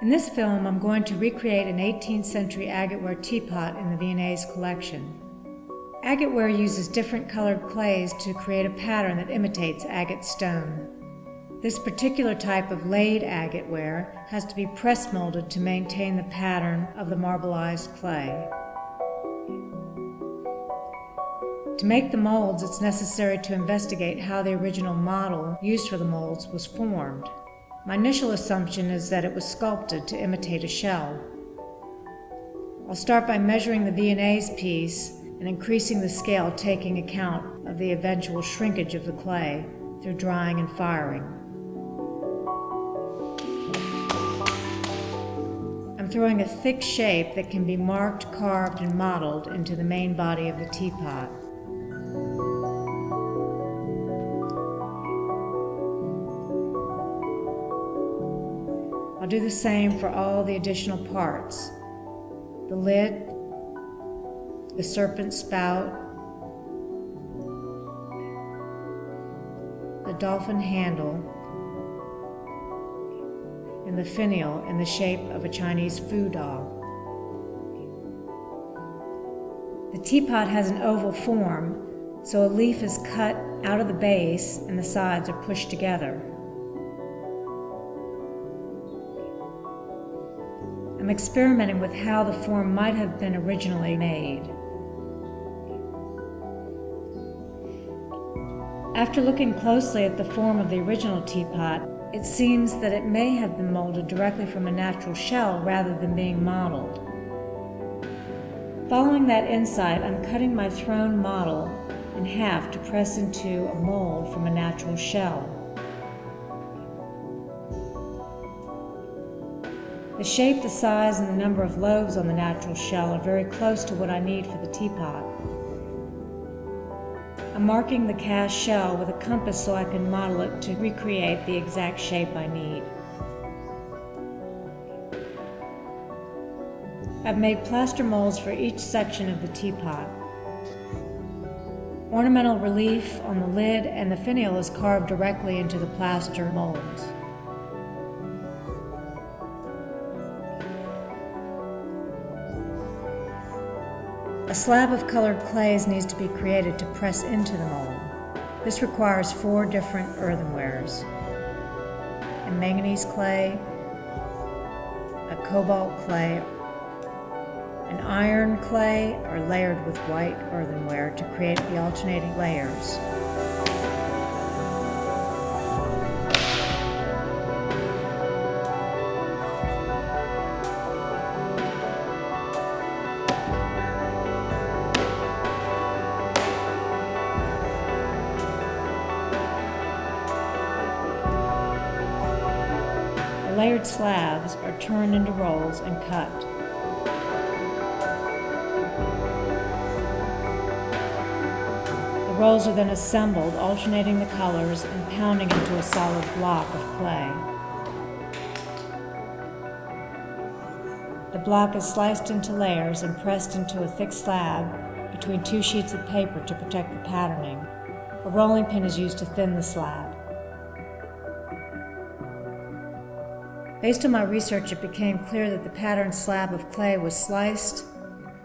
In this film, I'm going to recreate an 18th century Agateware teapot in the V&A's collection. Agateware uses different colored clays to create a pattern that imitates agate stone. This particular type of laid agateware has to be press molded to maintain the pattern of the marbleized clay. To make the molds, it's necessary to investigate how the original model used for the molds was formed. My initial assumption is that it was sculpted to imitate a shell. I'll start by measuring the V&A's piece and increasing the scale, taking account of the eventual shrinkage of the clay through drying and firing. I'm throwing a thick shape that can be marked, carved, and modeled into the main body of the teapot. I'll do the same for all the additional parts: the lid, the serpent spout, the dolphin handle, and the finial in the shape of a Chinese foo dog. The teapot has an oval form, so a leaf is cut out of the base and the sides are pushed together. I'm experimenting with how the form might have been originally made. After looking closely at the form of the original teapot, it seems that it may have been molded directly from a natural shell rather than being modeled. Following that insight, I'm cutting my thrown model in half to press into a mold from a natural shell. The shape, the size, and the number of lobes on the natural shell are very close to what I need for the teapot. I'm marking the cast shell with a compass so I can model it to recreate the exact shape I need. I've made plaster molds for each section of the teapot. Ornamental relief on the lid and the finial is carved directly into the plaster molds. A slab of colored clays needs to be created to press into the mold. This requires 4 different earthenwares: a manganese clay, a cobalt clay, an iron clay are layered with white earthenware to create the alternating layers. Layered slabs are turned into rolls and cut. The rolls are then assembled, alternating the colors and pounding into a solid block of clay. The block is sliced into layers and pressed into a thick slab between 2 sheets of paper to protect the patterning. A rolling pin is used to thin the slab. Based on my research, it became clear that the patterned slab of clay was sliced,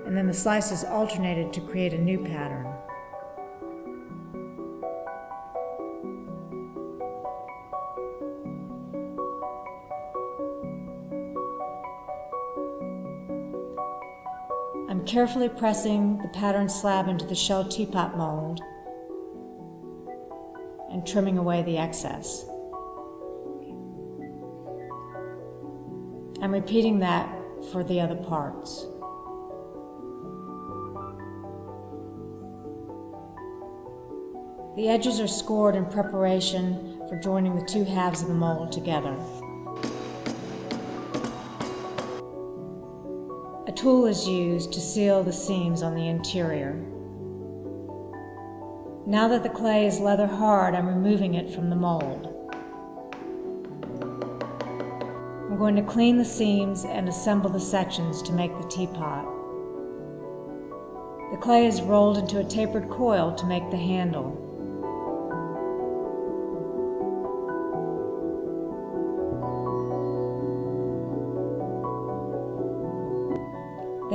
and then the slices alternated to create a new pattern. I'm carefully pressing the patterned slab into the shell teapot mold and trimming away the excess. I'm repeating that for the other parts. The edges are scored in preparation for joining the 2 halves of the mold together. A tool is used to seal the seams on the interior. Now that the clay is leather hard, I'm removing it from the mold. I'm going to clean the seams and assemble the sections to make the teapot. The clay is rolled into a tapered coil to make the handle.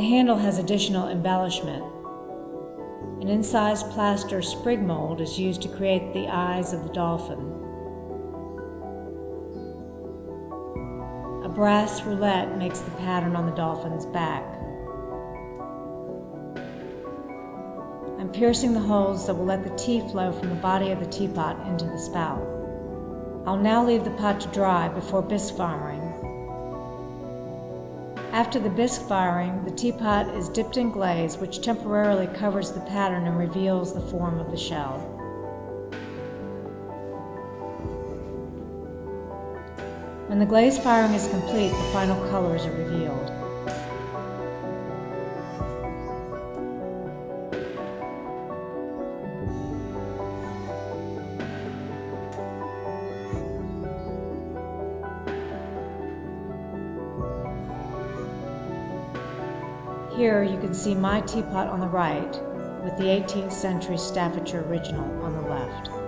The handle has additional embellishment. An incised plaster sprig mold is used to create the eyes of the dolphin. A brass roulette makes the pattern on the dolphin's back. I'm piercing the holes that will let the tea flow from the body of the teapot into the spout. I'll now leave the pot to dry before bisque firing. After the bisque firing, the teapot is dipped in glaze, which temporarily covers the pattern and reveals the form of the shell. When the glaze firing is complete, the final colors are revealed. Here you can see my teapot on the right with the 18th century Staffordshire original on the left.